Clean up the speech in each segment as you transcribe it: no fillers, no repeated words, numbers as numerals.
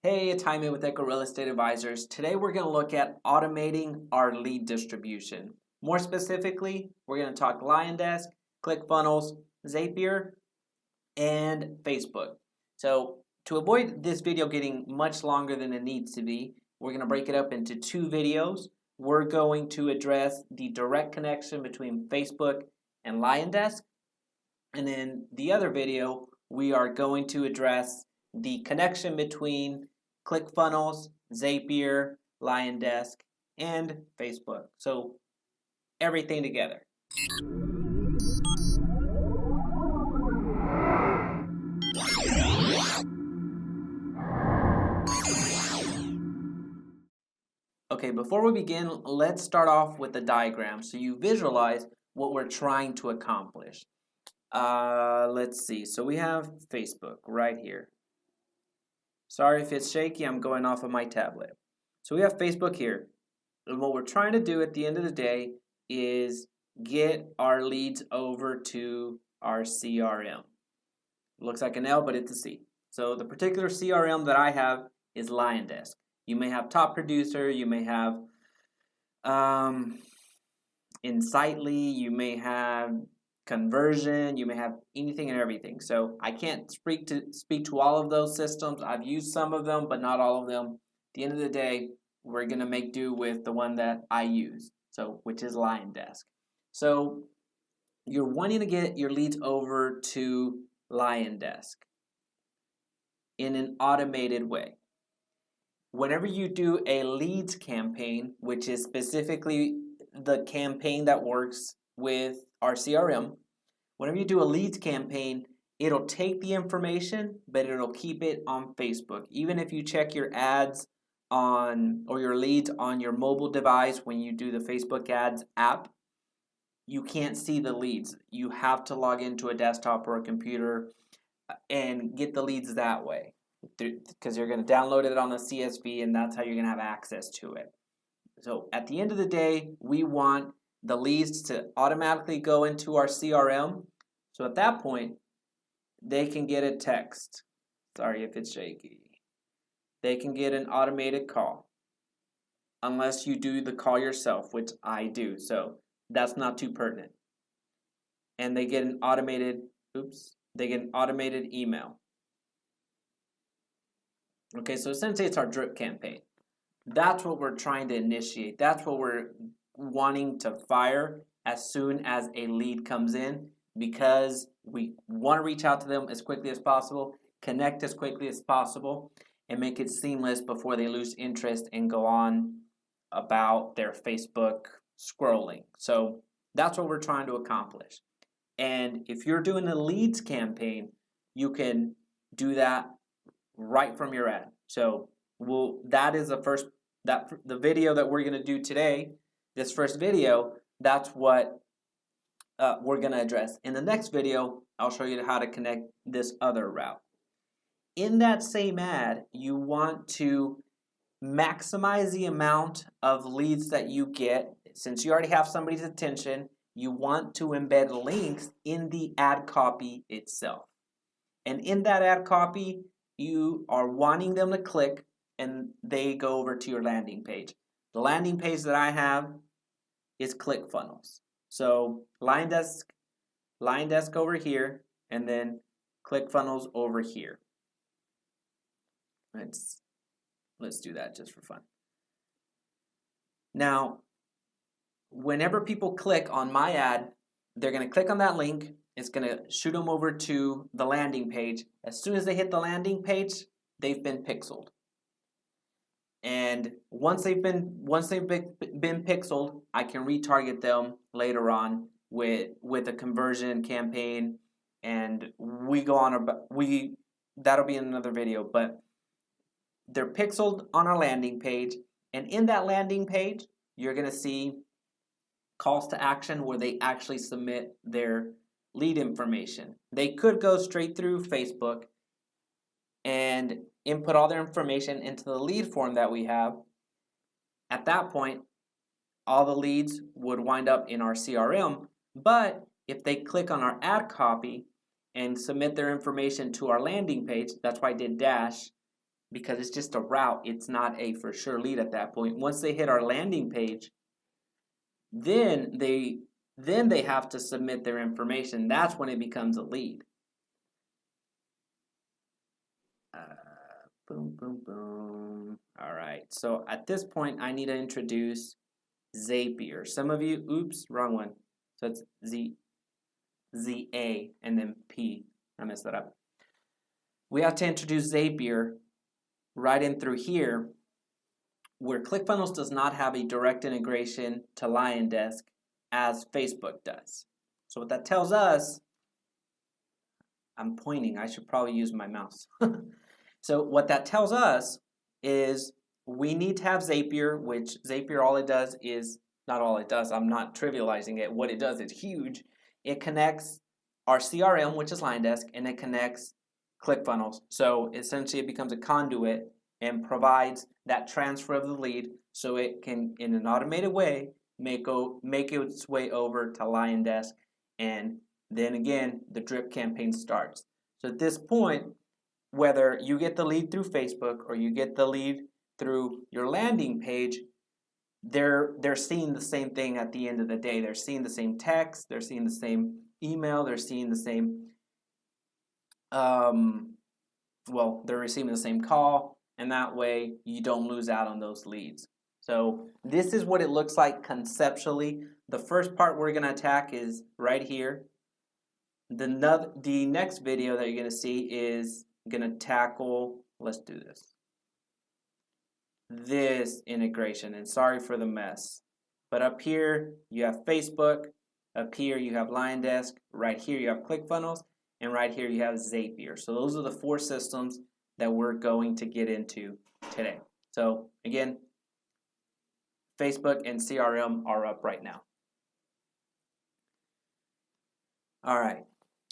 Hey, it's Jaime with Echo Real Estate Advisors. Today we're going to look at automating our lead distribution. More specifically, we're going to talk LionDesk, Clickfunnels, Zapier, and Facebook. So to avoid this video getting much longer than it needs to be, we're going to break it up into two videos. We're going to address the direct connection between Facebook and LionDesk. And in the other video, we are going to address the connection between Clickfunnels, Zapier, LionDesk, and Facebook. So everything together. Okay, before we begin, let's start off with the diagram so you visualize what we're trying to accomplish. Let's see. So we have Facebook right here. Sorry if it's shaky, I'm going off of my tablet. So we have Facebook here. And what we're trying to do at the end of the day is get our leads over to our CRM. Looks like an L, but it's a C. So the particular CRM that I have is LionDesk. You may have Top Producer, you may have Insightly, you may have Conversion, you may have anything and everything. So I can't speak to all of those systems. I've used some of them, but not all of them. At the end of the day, we're gonna make do with the one that I use, so which is LionDesk. So you're wanting to get your leads over to LionDesk in an automated way. Whenever you do a leads campaign, which is specifically the campaign that works with our CRM, whenever you do a leads campaign, it'll take the information, but it'll keep it on Facebook. Even if you check your ads on or your leads on your mobile device when you do the Facebook ads app, you can't see the leads. You have to log into a desktop or a computer and get the leads that way, because you're going to download it on the CSV, and that's how you're going to have access to it. So at the end of the day, we want the leads to automatically go into our CRM. So at that point, they can get a text. Sorry if it's shaky. They can get an automated call, unless you do the call yourself, which I do. So that's not too pertinent. And they get an automated, email. Okay, so essentially it's our drip campaign. That's what we're trying to initiate. That's what we're wanting to fire as soon as a lead comes in, because we want to reach out to them as quickly as possible, connect as quickly as possible, and make it seamless before they lose interest and go on about their Facebook scrolling. So that's what we're trying to accomplish. And if you're doing a leads campaign, you can do that right from your ad. So that is the video that we're going to do today. This first video, that's what we're going to address. In the next video, I'll show you how to connect this other route. In that same ad, you want to maximize the amount of leads that you get. Since you already have somebody's attention, you want to embed links in the ad copy itself. And in that ad copy, you are wanting them to click and they go over to your landing page. The landing page that I have is Clickfunnels. So LionDesk over here, and then Clickfunnels over here. Let's do that just for fun. Now, whenever people click on my ad, they're going to click on that link. It's going to shoot them over to the landing page. As soon as they hit the landing page, they've been pixeled. And once they've been pixeled, I can retarget them later on with a conversion campaign, and we go on that'll be in another video. But they're pixeled on our landing page, and in that landing page, you're going to see calls to action where they actually submit their lead information. They could go straight through Facebook and input all their information into the lead form that we have. At that point, all the leads would wind up in our CRM. But if they click on our ad copy and submit their information to our landing page, that's why I did dash, because it's just a route. It's not a for sure lead at that point. Once they hit our landing page, then they have to submit their information. That's when it becomes a lead. Boom, boom, boom. All right. So at this point, I need to introduce Zapier. Some of you, oops, wrong one. So it's Z-A and then P. I messed that up. We have to introduce Zapier right in through here, where Clickfunnels does not have a direct integration to LionDesk as Facebook does. So what that tells us, I'm pointing, I should probably use my mouse. So what that tells us is we need to have Zapier, which Zapier, all it does is, not all it does, I'm not trivializing it, what it does is huge. It connects our CRM, which is LionDesk, and it connects Clickfunnels. So essentially it becomes a conduit and provides that transfer of the lead so it can, in an automated way, make its way over to LionDesk, and then again, the drip campaign starts. So at this point, whether you get the lead through Facebook or you get the lead through your landing page, they're seeing the same thing at the end of the day. They're seeing the same text, they're seeing the same email, they're seeing the same, they're receiving the same call, and that way you don't lose out on those leads. So this is what it looks like conceptually. The first part we're going to attack is right here. The next video that you're going to see is going to tackle, let's do this integration, and sorry for the mess. But up here you have Facebook, up here you have LionDesk, right here you have Clickfunnels, and right here you have Zapier. So those are the 4 systems that we're going to get into today. So again, Facebook and CRM are up right now. All right.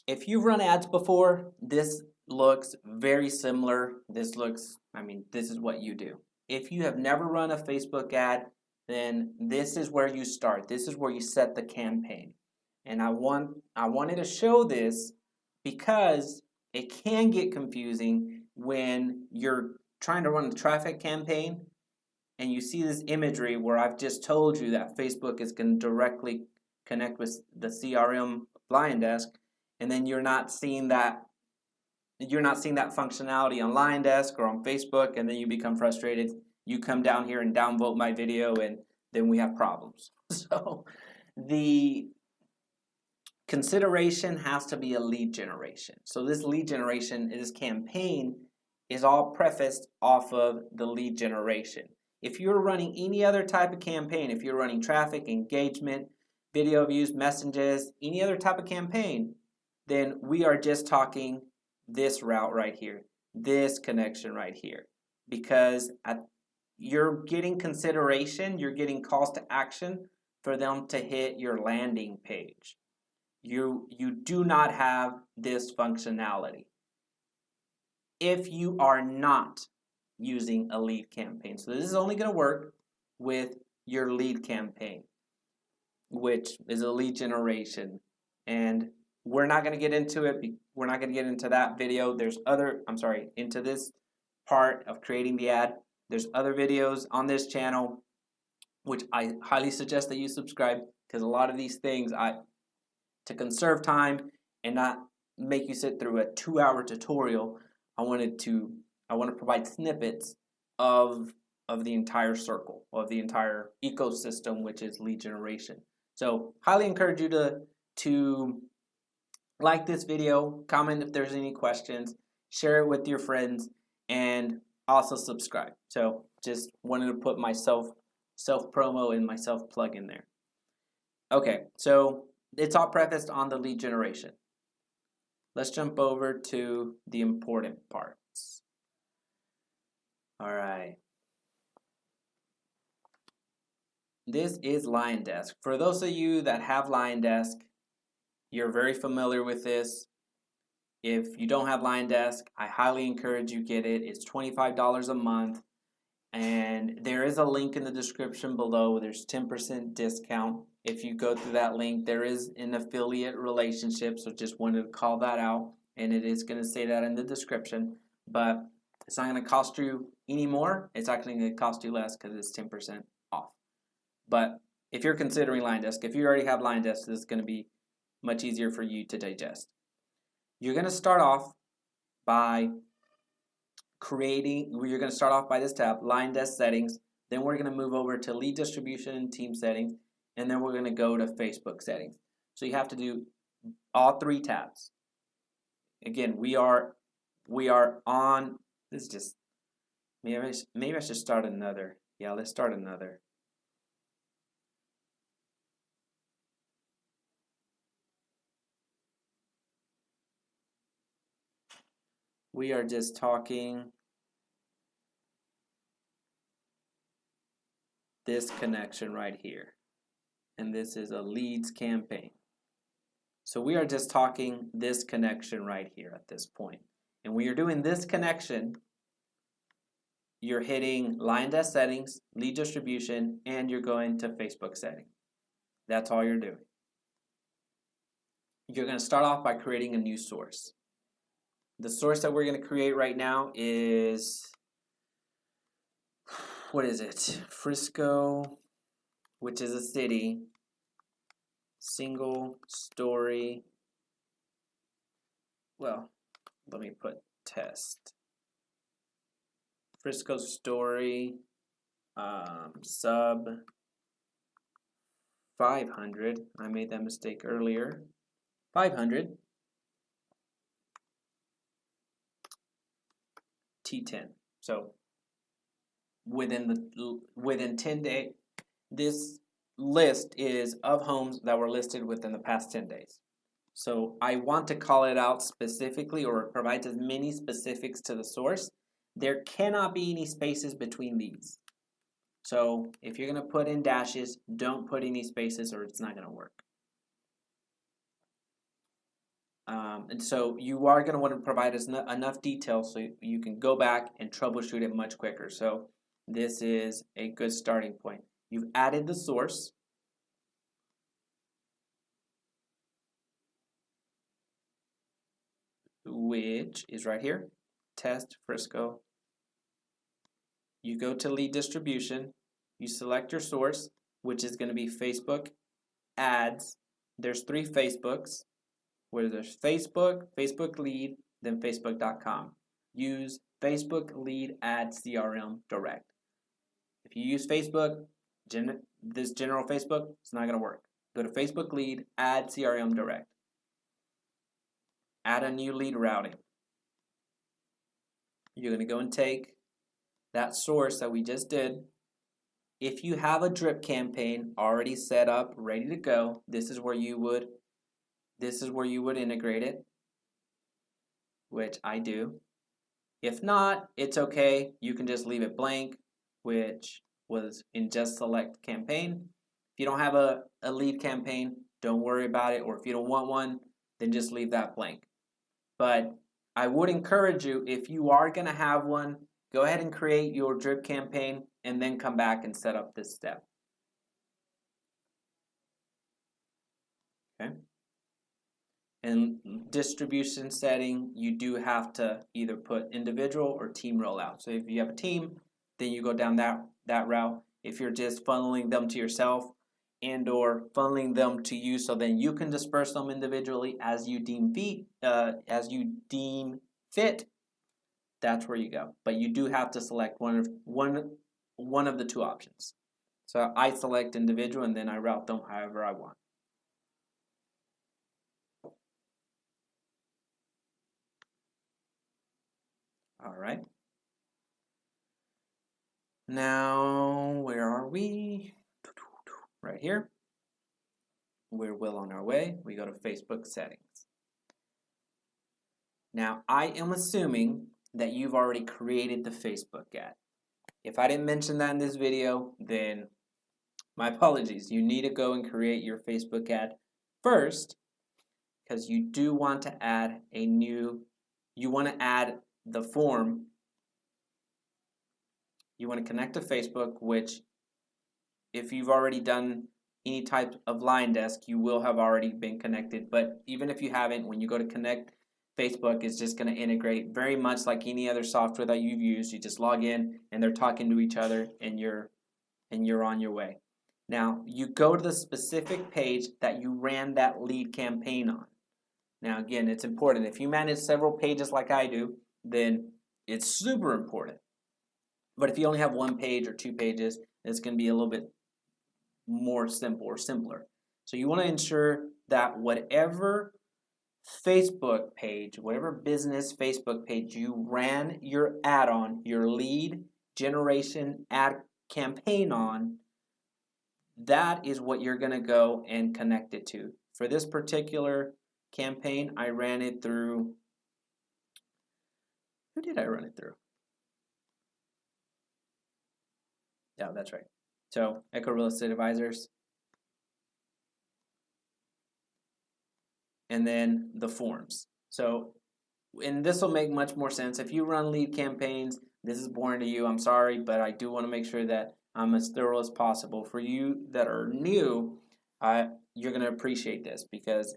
If you've run ads before, this looks very similar. This is what you do. If you have never run a Facebook ad, then this is where you start. This is where you set the campaign. And I wanted to show this because it can get confusing when you're trying to run a traffic campaign and you see this imagery where I've just told you that Facebook is going to directly connect with the CRM LionDesk, and then you're not seeing that functionality on LionDesk or on Facebook, and then you become frustrated. You come down here and downvote my video, and then we have problems. So the consideration has to be a lead generation. So this lead generation, this campaign, is all prefaced off of the lead generation. If you're running any other type of campaign, if you're running traffic, engagement, video views, messages, any other type of campaign, then we are just talking this route right here, this connection right here, because you're getting consideration, you're getting calls to action for them to hit your landing page. You do not have this functionality if you are not using a lead campaign. So this is only going to work with your lead campaign, which is a lead generation. And we're not going to get into it. We're not going to get into that video. Into this part of creating the ad. There's other videos on this channel, which I highly suggest that you subscribe, because a lot of these things, to conserve time and not make you sit through a 2-hour tutorial, I want to provide snippets of the entire circle, of the entire ecosystem, which is lead generation. So highly encourage you to like this video, comment if there's any questions, share it with your friends, and also subscribe. So just wanted to put my self promo and my self plug in there. Okay, so it's all prefaced on the lead generation. Let's jump over to the important parts. All right. This is LionDesk. For those of you that have LionDesk, you're very familiar with this. If you don't have LionDesk, I highly encourage you get it. It's $25 a month, and there is a link in the description below. There's 10% discount. If you go through that link, there is an affiliate relationship, so just wanted to call that out, and it is going to say that in the description. But It's not going to cost you any more. It's actually going to cost you less because it's 10% off. But if you're considering LionDesk, if you already have LionDesk, this is going to be much easier for you to digest. You're going to start off by you're going to start off by this tab, LionDesk settings. Then we're going to move over to lead distribution and team settings. And then we're going to go to Facebook settings. So you have to do all 3 tabs. Again, we are on, this is just, maybe I should start another. Yeah, let's start another. We are just talking this connection right here. And this is a leads campaign. So we are just talking this connection right here at this point. And when you're doing this connection, you're hitting LionDesk settings, lead distribution, and you're going to Facebook settings. That's all you're doing. You're going to start off by creating a new source. The source that we're going to create right now is, what is it? Frisco, which is a city, single story, well, let me put test. Frisco story, sub 500. I made that mistake earlier. 500. T10. So within 10 days, this list is of homes that were listed within the past 10 days. So I want to call it out specifically, or it provides as many specifics to the source. There cannot be any spaces between these. So if you're going to put in dashes, don't put any spaces or it's not going to work. And so you are going to want to provide us enough detail so you can go back and troubleshoot it much quicker. So this is a good starting point. You've added the source. Which is right here, test Frisco. You go to lead distribution, you select your source, which is going to be Facebook ads. There's 3 Facebooks, where there's Facebook, Facebook lead, then Facebook.com. Use Facebook lead ad CRM direct. If you use Facebook, this general Facebook, it's not going to work. Go to Facebook lead ad CRM direct. Add a new lead routing. You're going to go and take that source that we just did. If you have a drip campaign already set up, ready to go, this is where you would integrate it, which I do. If not, it's okay. You can just leave it blank, which was in just select campaign. If you don't have a lead campaign, don't worry about it. Or if you don't want one, then just leave that blank. But I would encourage you, if you are going to have one, go ahead and create your drip campaign and then come back and set up this step. Okay. In distribution setting, you do have to either put individual or team rollout. So if you have a team, then you go down that route. If you're just funneling them to yourself and or funneling them to you, so then you can disperse them individually as you deem fit, that's where you go. But you do have to select one of the 2 options. So I select individual and then I route them however I want. All right. Now, where are we? Right here. We're well on our way. We go to Facebook settings. Now, I am assuming that you've already created the Facebook ad. If I didn't mention that in this video, then my apologies. You need to go and create your Facebook ad first, because you do want to add add the form. You want to connect to Facebook, which if you've already done any type of LionDesk, you will have already been connected. But even if you haven't, when you go to connect Facebook is just going to integrate very much like any other software that you've used. You just log in and they're talking to each other and you're on your way. Now, you go to the specific page that you ran that lead campaign on. Now, again, it's important. If you manage several pages like I do, then it's super important. But if you only have one page or 2 pages, it's going to be a little bit more simple or simpler. So you want to ensure that whatever Facebook page, whatever business Facebook page you ran your ad on, your lead generation ad campaign on, that is what you're going to go and connect it to. For this particular campaign, I ran it through, who did I run it through? Yeah, that's right. So, Echo Real Estate Advisors. And then the forms. So, and this will make much more sense. If you run lead campaigns, this is boring to you, I'm sorry, but I do want to make sure that I'm as thorough as possible. For you that are new, you're going to appreciate this because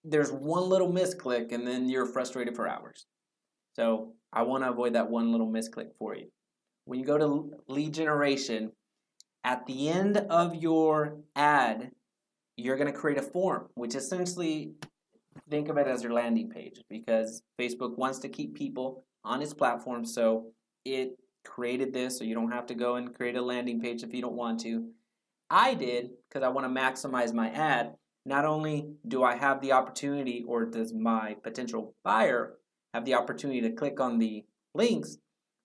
there's one little misclick and then you're frustrated for hours. So I want to avoid that one little misclick for you. When you go to lead generation, at the end of your ad, you're going to create a form, which essentially, think of it as your landing page, because Facebook wants to keep people on its platform, so it created this so you don't have to go and create a landing page if you don't want to. I did because I want to maximize my ad. Not only do I have the opportunity, or does my potential buyer have the opportunity to click on the links,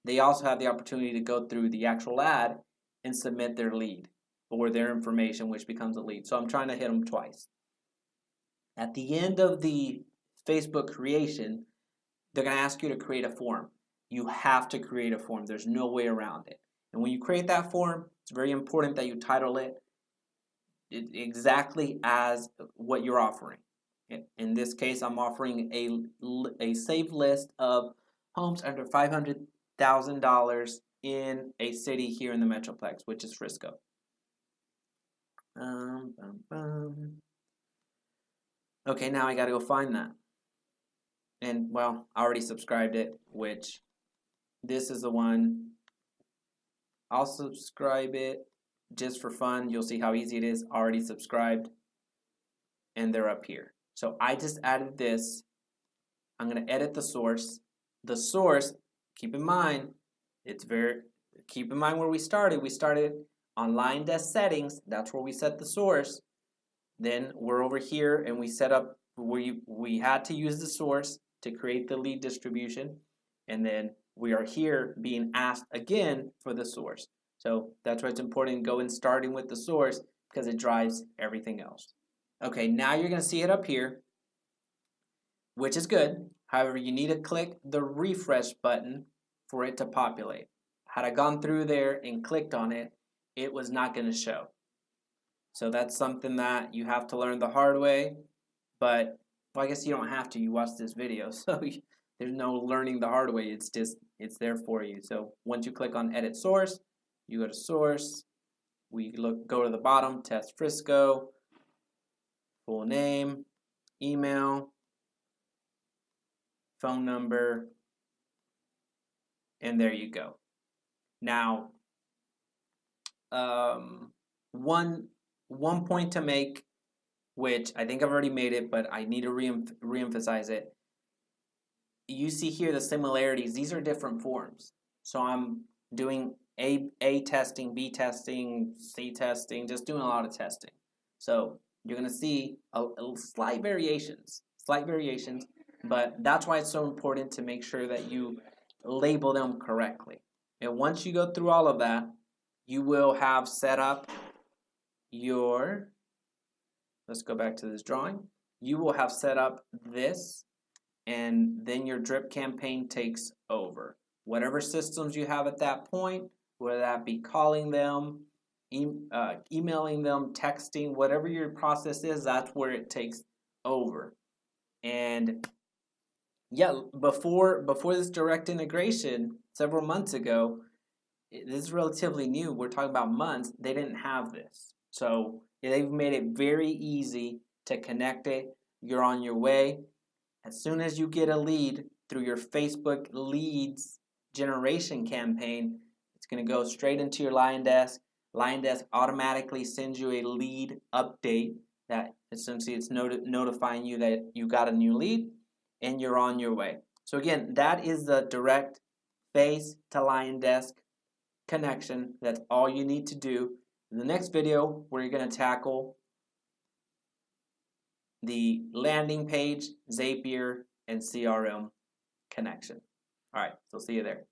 they also have the opportunity to go through the actual ad and submit their lead or their information, which becomes a lead. So I'm trying to hit them twice. At the end of the Facebook creation, they're going to ask you to create a form. You have to create a form. There's no way around it. And when you create that form, it's very important that you title it exactly as what you're offering. In this case, I'm offering a saved list of homes under $500,000 in a city here in the Metroplex, which is Frisco. Okay, now I got to go find that. And, well, I already subscribed it, which this is the one. I'll subscribe it just for fun. You'll see how easy it is. Already subscribed. And they're up here. So I just added this. I'm going to edit the source. The source, keep in mind where we started. We started on LionDesk settings. That's where we set the source. Then we're over here and we set up where we had to use the source to create the lead distribution. And then we are here being asked again for the source. So that's why it's important to go in starting with the source, because it drives everything else. Okay, now you're going to see it up here, which is good. However, you need to click the refresh button for it to populate. Had I gone through there and clicked on it, it was not going to show. So that's something that you have to learn the hard way. But, well, I guess you don't have to. You watch this video, so there's no learning the hard way. It's there for you. So once you click on edit source, you go to source. We go to the bottom, test Frisco, full name, email, phone number, and there you go. Now, one point to make, which I think I've already made it, but I need to reemphasize it. You see here the similarities. These are different forms. So I'm doing A testing, B testing, C testing, just doing a lot of testing. So you're going to see a slight variations, but that's why it's so important to make sure that you label them correctly. And once you go through all of that, you will have set up your, let's go back to this drawing. You will have set up this, and then your drip campaign takes over. Whatever systems you have at that point, whether that be calling them, emailing them, texting, whatever your process is, that's where it takes over. And yeah, before this direct integration, several months ago, this is relatively new. We're talking about months. They didn't have this. So they've made it very easy to connect it. You're on your way. As soon as you get a lead through your Facebook leads generation campaign, it's going to go straight into your LionDesk. LionDesk automatically sends you a lead update that essentially it's notifying you that you got a new lead and you're on your way. So again, that is the direct face to LionDesk connection. That's all you need to do. In the next video, we're going to tackle the landing page, Zapier, and CRM connection. All right, so see you there.